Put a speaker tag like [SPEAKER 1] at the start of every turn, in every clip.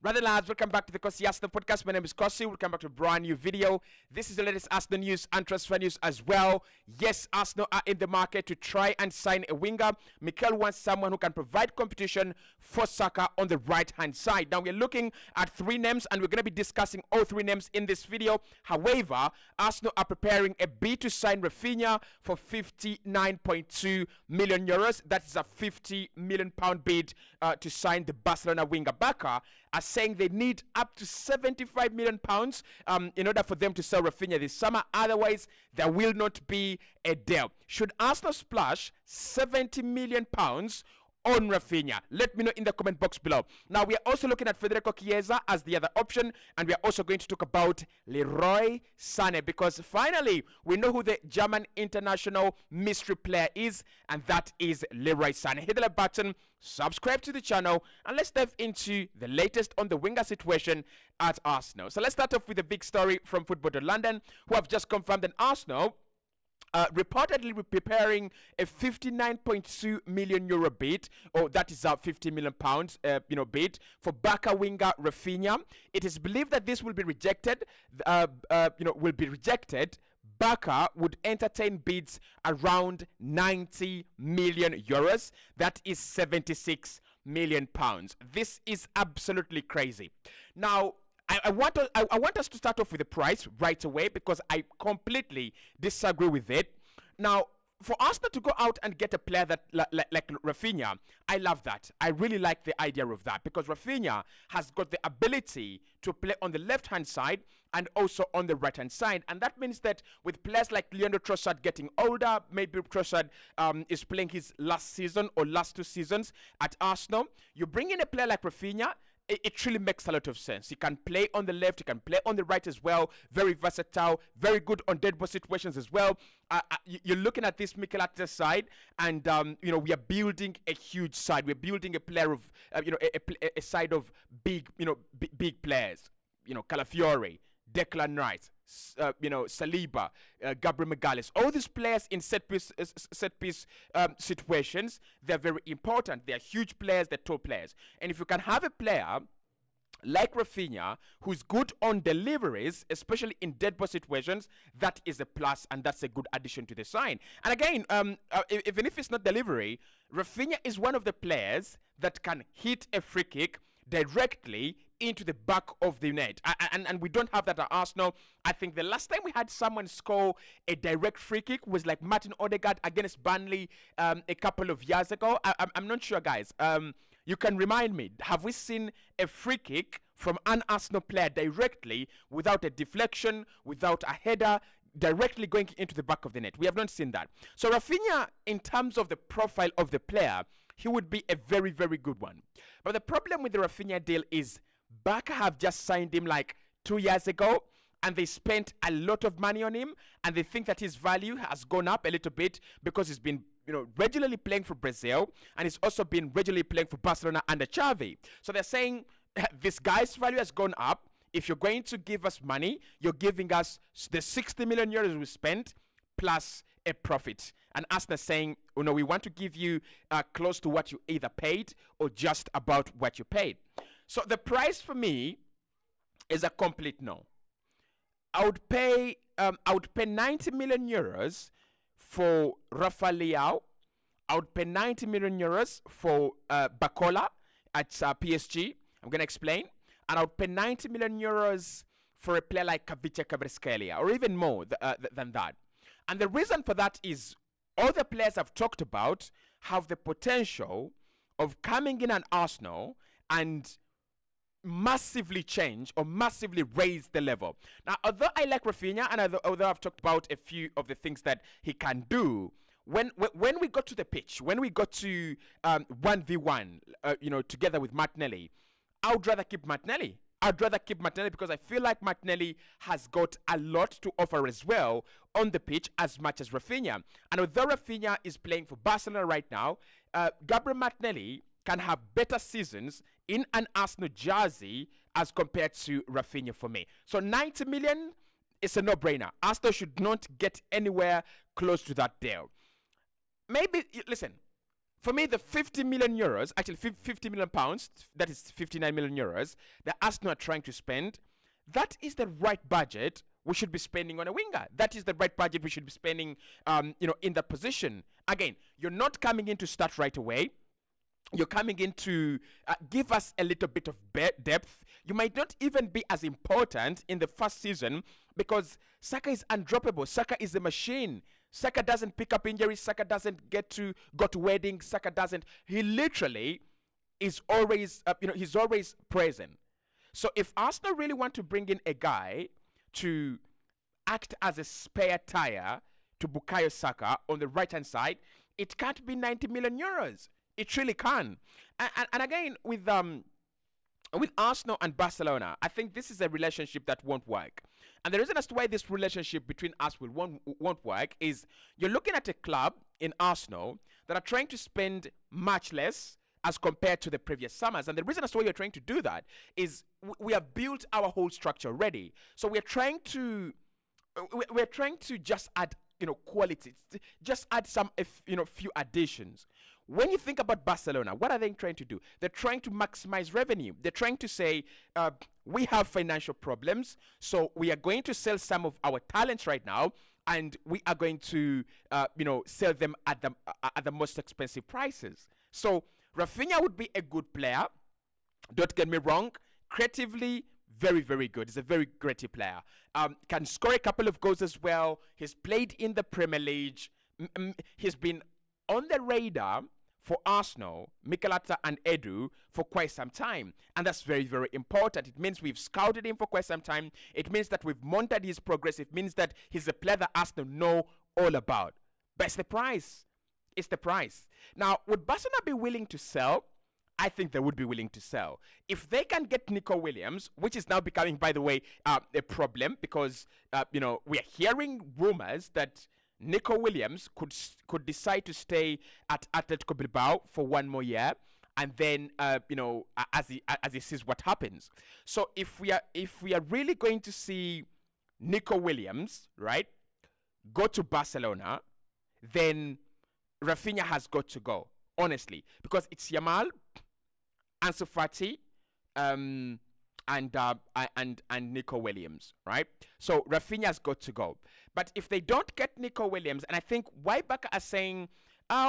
[SPEAKER 1] Brother lads, welcome back to the Cossy podcast. My name is Cossy. Welcome back to a brand new video. This is the latest Arsenal news and transfer news as well. Yes, Arsenal are in the market to try and sign a winger. Mikel wants someone who can provide competition for Saka on the right-hand side. Now, we're looking at three names and we're going to be discussing all three names in this video. However, Arsenal are preparing a bid to sign Raphinha for 59.2 million euros. That is a 50 million pound bid to sign the Barcelona winger. Barca are saying they need up to 75 million pounds in order for them to sell Raphinha this summer. Otherwise, there will not be a deal. Should Arsenal splash 70 million pounds on Raphinha? Let me know in the comment box below. Now, we are also looking at Federico Chiesa as the other option, and we are also going to talk about Leroy Sane, because finally we know who the German international mystery player is, and that is Leroy Sane. Hit the like button, subscribe to the channel, and let's dive into the latest on the winger situation at Arsenal. So let's start off with a big story from Football London, who have just confirmed that Arsenal reportedly preparing a 59.2 million euro bid, or that is 50 million pounds, bid for Barca winger Raphinha. It is believed that this will be rejected. Barca would entertain bids around 90 million euros. That is 76 million pounds. This is absolutely crazy. Now, I want us to start off with the price right away, because I completely disagree with it. Now, for Arsenal to go out and get a player that like Raphinha, I love that. I really like the idea of that, because Raphinha has got the ability to play on the left-hand side and also on the right-hand side. And that means that with players like Leandro Trossard getting older, maybe Trossard is playing his last season or last 2 seasons at Arsenal, you bring in a player like Raphinha, it really makes a lot of sense. He can play on the left, he can play on the right as well. Very versatile, very good on dead ball situations as well. You're looking at this Mikel Arteta side, and we are building a huge side. We're building a player of a side of big players. Calafiore, Declan Rice, Saliba, Gabriel Magalhaes, all these players in set piece situations, they're very important. They're huge players, they're top players. And if you can have a player like Raphinha, who's good on deliveries, especially in dead ball situations, that is a plus, and that's a good addition to the side. And again, even if it's not delivery, Raphinha is one of the players that can hit a free kick directly into the back of the net, and we don't have that at Arsenal. I think the last time we had someone score a direct free kick was like Martin Odegaard against Burnley a couple of years ago. I'm not sure, guys. You can remind me, have we seen a free kick from an Arsenal player directly, without a deflection, without a header, directly going into the back of the net? We have not seen that. So Raphinha, in terms of the profile of the player, he would be a very, very good one. But the problem with the Raphinha deal is Barca have just signed him like 2 years ago, and they spent a lot of money on him, and they think that his value has gone up a little bit because he's been regularly playing for Brazil, and he's also been regularly playing for Barcelona under Xavi. So they're saying this guy's value has gone up. If you're going to give us money, you're giving us the 60 million euros we spent plus a profit. And Arsenal saying, we want to give you close to what you either paid or just about what you paid. So the price for me is a complete no. I would pay 90 million euros for Raphinha. I would pay 90 million euros for Bacola at PSG. I'm going to explain. And I would pay 90 million euros for a player like Kavicha Kvaratskhelia, or even more than that. And the reason for that is all the players I've talked about have the potential of coming in at Arsenal and massively change or massively raise the level. Now, although I like Raphinha, and although I've talked about a few of the things that he can do, when we got to the pitch, when we got to 1v1, together with Martinelli, I would rather keep Martinelli. I'd rather keep Martinelli because I feel like Martinelli has got a lot to offer as well on the pitch as much as Raphinha. And although Raphinha is playing for Barcelona right now, Gabriel Martinelli can have better seasons in an Arsenal jersey as compared to Raphinha for me. So 90 million is a no-brainer. Arsenal should not get anywhere close to that deal. Maybe, listen, For me, the 50 million euros, actually 50 million pounds, that is 59 million euros, that Arsenal are trying to spend, that is the right budget we should be spending on a winger. That is the right budget we should be spending, in that position. Again, you're not coming in to start right away. You're coming in to give us a little bit of depth. You might not even be as important in the first season because Saka is undroppable. Saka is a machine. Saka doesn't pick up injuries. Saka doesn't go to weddings. Saka doesn't. He literally is always, he's always present. So if Arsenal really want to bring in a guy to act as a spare tire to Bukayo Saka on the right-hand side, it can't be 90 million euros. It really can. And again, with Arsenal and Barcelona, I think this is a relationship that won't work. And the reason as to why this relationship between us won't work is you're looking at a club in Arsenal that are trying to spend much less as compared to the previous summers. And the reason as to why you're trying to do that is we have built our whole structure already. So we're trying to just add quality, just add some few additions. When you think about Barcelona, what are they trying to do? They're trying to maximize revenue. They're trying to say, we have financial problems, so we are going to sell some of our talents right now, and we are going to, sell them at the most expensive prices. So Raphinha would be a good player. Don't get me wrong. Creatively, very, very good. He's a very creative player. Can score a couple of goals as well. He's played in the Premier League. He's been on the radar for Arsenal, Mikel Arteta and Edu for quite some time. And that's very, very important. It means we've scouted him for quite some time. It means that we've monitored his progress. It means that he's a player that Arsenal know all about. But it's the price. It's the price. Now, would Barcelona be willing to sell? I think they would be willing to sell. If they can get Nico Williams, which is now becoming, by the way, a problem because, we are hearing rumors that Nico Williams could decide to stay at Atletico Bilbao for one more year, and then as he sees what happens. So if we are really going to see Nico Williams, right, go to Barcelona, then Raphinha has got to go, honestly, because it's Yamal, Ansu Fati, and Nico Williams, right? So Raphinha's got to go. But if they don't get Nico Williams, and I think Waibaka are saying,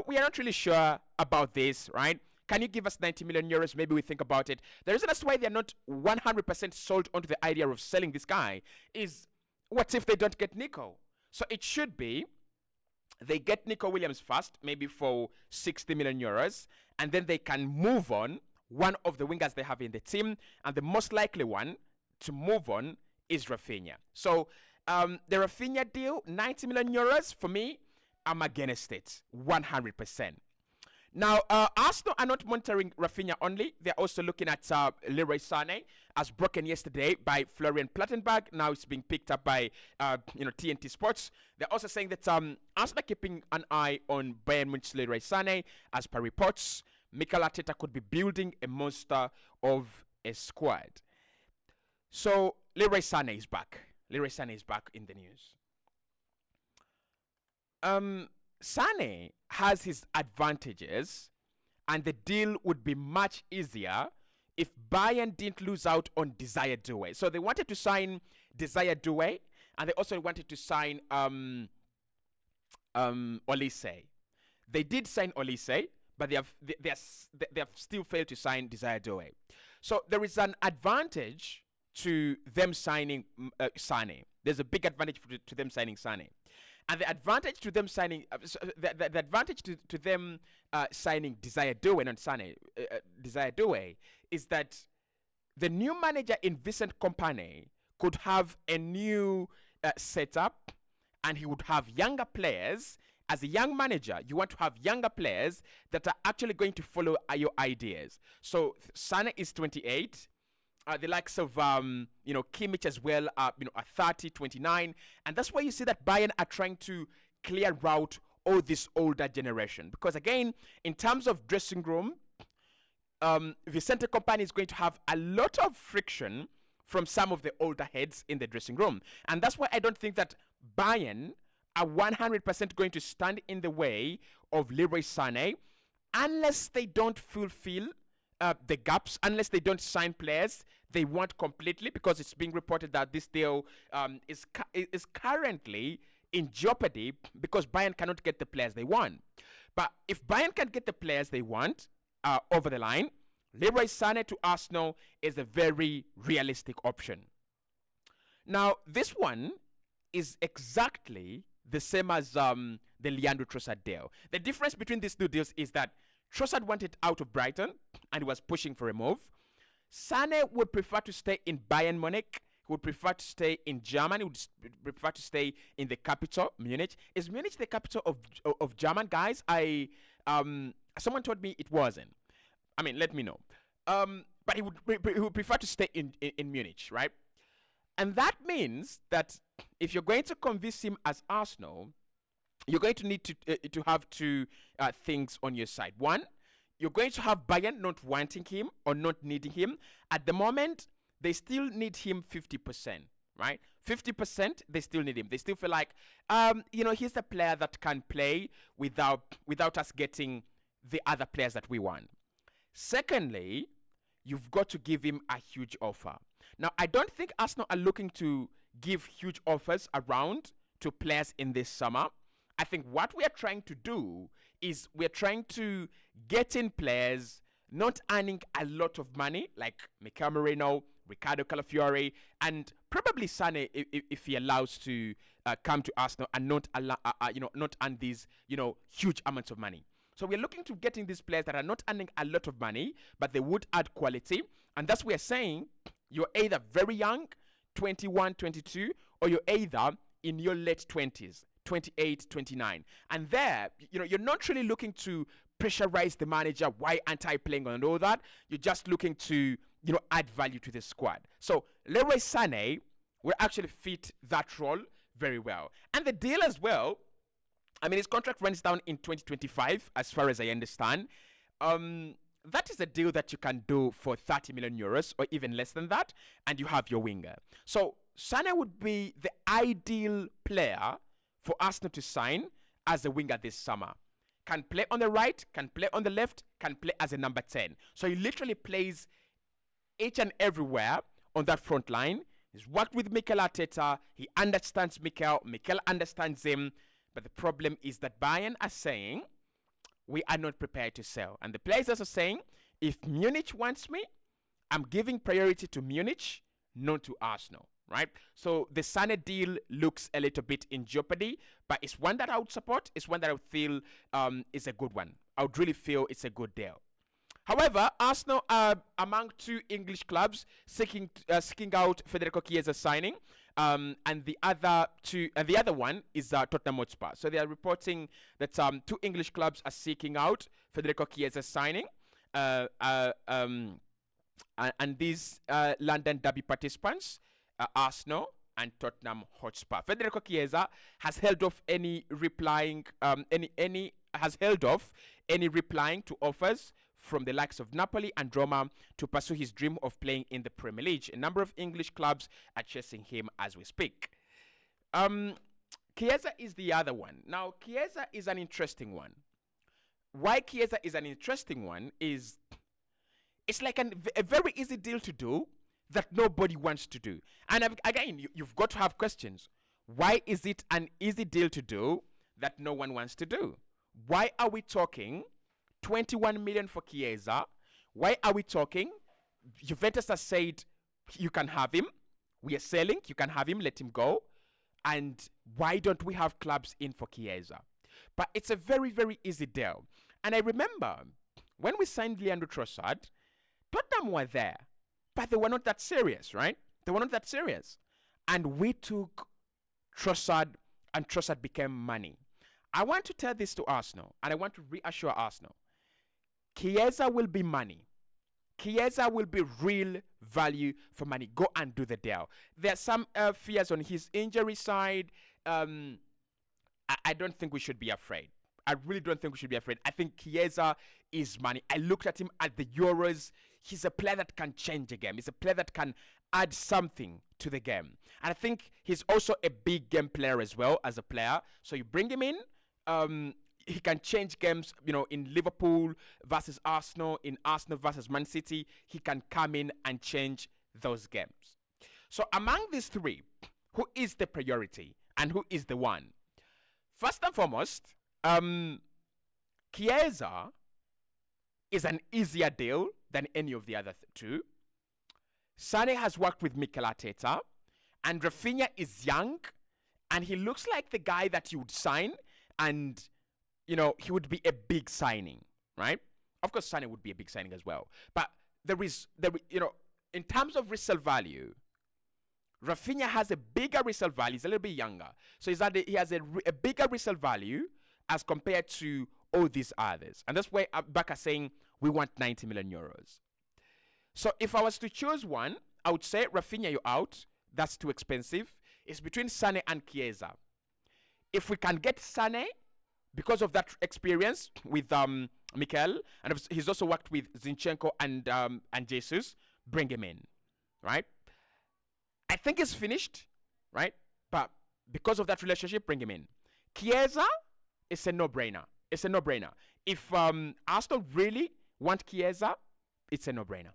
[SPEAKER 1] we are not really sure about this, right? Can you give us 90 million euros? Maybe we think about it. The reason as to why they're not 100% sold onto the idea of selling this guy is, what if they don't get Nico? So it should be, they get Nico Williams first, maybe for 60 million euros, and then they can move on one of the wingers they have in the team, and the most likely one to move on is Raphinha. So the Raphinha deal, 90 million euros, for me, I'm against it, 100%. Now, Arsenal are not monitoring Raphinha only. They're also looking at Leroy Sane, as broken yesterday by Florian Plattenberg. Now it's being picked up by TNT Sports. They're also saying that Arsenal are keeping an eye on Bayern Munich's Leroy Sane, as per reports. Mikel Arteta could be building a monster of a squad. So Leroy Sane is back. Leroy Sane is back in the news. Sane has his advantages, and the deal would be much easier if Bayern didn't lose out on Desire Doué. So they wanted to sign Desire Doué, and they also wanted to sign Olise. They did sign Olise, but they have still failed to sign Desire Doué. So there is an advantage to them signing Sane. There's a big advantage to them signing Sane. And the advantage to them signing, the advantage to them signing Desire Doué, not Sane, Desire Doué, is that the new manager in Vincent Kompany could have a new setup, and he would have younger players. As a young manager, you want to have younger players that are actually going to follow your ideas. So Sane is 28. The likes of Kimmich as well are 30, 29, and that's why you see that Bayern are trying to clear out all this older generation, because again, in terms of dressing room, Vicente Kompany is going to have a lot of friction from some of the older heads in the dressing room, and that's why I don't think that Bayern are 100% going to stand in the way of Leroy Sane unless they don't fulfill the gaps, unless they don't sign players they want completely, because it's being reported that this deal is currently in jeopardy because Bayern cannot get the players they want. But if Bayern can get the players they want over the line, Leroy Sane to Arsenal is a very realistic option. Now, this one is exactly the same as the Leandro Trossard deal. The difference between these two deals is that Trossard wanted out of Brighton and was pushing for a move. Sane would prefer to stay in Bayern Munich. He would prefer to stay in Germany. He would prefer to stay in the capital, Munich. Is Munich the capital of German, guys? Someone told me it wasn't. I mean, let me know. But he would prefer to stay in Munich, right? And that means that if you're going to convince him as Arsenal, you're going to need to have two things on your side. One, you're going to have Bayern not wanting him or not needing him. At the moment, they still need him 50%, right? 50%, they still need him. They still feel like, he's a player that can play without us getting the other players that we want. Secondly, you've got to give him a huge offer. Now, I don't think Arsenal are looking to give huge offers around to players in this summer. I think what we are trying to do is we're trying to get in players not earning a lot of money, like Mikel Merino, Ricardo Calafiore, and probably Sane if he allows to come to Arsenal and not earn these huge amounts of money. So we're looking to getting these players that are not earning a lot of money, but they would add quality, and that's what we're saying. You're either very young, 21, 22, or you're either in your late 20s. 28, 29. And there, you're not really looking to pressurize the manager, why anti-playing and all that. You're just looking to, add value to the squad. So Leroy Sane will actually fit that role very well. And the deal as well, I mean, his contract runs down in 2025, as far as I understand. That is a deal that you can do for 30 million euros or even less than that, and you have your winger. So Sane would be the ideal player for Arsenal to sign as a winger this summer. Can play on the right, can play on the left, can play as a number 10. So he literally plays each and everywhere on that front line. He's worked with Mikel Arteta. He understands Mikel. Mikel understands him. But the problem is that Bayern are saying, we are not prepared to sell. And the players are saying, if Munich wants me, I'm giving priority to Munich, not to Arsenal. Right? So the Sane deal looks a little bit in jeopardy, but it's one that I would support. It's one that I would feel is a good one. I would really feel it's a good deal. However, Arsenal are among two English clubs seeking out Federico Chiesa signing, and the other one is Tottenham Hotspur. So they are reporting that two English clubs are seeking out Federico Chiesa signing, and these London Derby participants. Arsenal and Tottenham Hotspur. Federico Chiesa has held off any replying to offers from the likes of Napoli and Roma to pursue his dream of playing in the Premier League. A number of English clubs are chasing him as we speak. Chiesa is the other one. Now, Chiesa is an interesting one. Why Chiesa is an interesting one is it's like a very easy deal to do that nobody wants to do. And again, you've got to have questions. Why is it an easy deal to do that no one wants to do? Why are we talking 21 million for Chiesa? Why are we talking Juventus has said you can have him, we are selling, you can have him, let him go, and why don't we have clubs in for Chiesa? But it's a very, very easy deal. And I remember when we signed Leandro Trossard, Tottenham were there, but they were not that serious, right? They were not that serious. And we took Trossard, and Trossard became money. I want to tell this to Arsenal, and I want to reassure Arsenal. Chiesa will be money. Chiesa will be real value for money. Go and do the deal. There are some fears on his injury side. I don't think we should be afraid. I really don't think we should be afraid. I think Chiesa is money. I looked at him at the Euros. He's a player that can change a game. He's a player that can add something to the game. And I think he's also a big game player as well as a player. So you bring him in, he can change games, in Liverpool versus Arsenal, in Arsenal versus Man City. He can come in and change those games. So among these three, who is the priority and who is the one? First and foremost, Chiesa is an easier deal than any of the other two. Sane has worked with Mikel Arteta, and Raphinha is young, and he looks like the guy that you would sign, and he would be a big signing, right? Of course, Sane would be a big signing as well, but in terms of resale value, Raphinha has a bigger resale value. He's a little bit younger, so he has a bigger resale value as compared to all these others, and that's why Baka saying we want 90 million euros. So if I was to choose one, I would say Raphinha, you're out. That's too expensive. It's between Sane and Chiesa. If we can get Sane, because of that experience with Mikel, and he's also worked with Zinchenko and Jesus, bring him in, right? I think it's finished, right? But because of that relationship, bring him in. Chiesa is a no-brainer. It's a no-brainer. If Arsenal really want Chiesa, it's a no-brainer.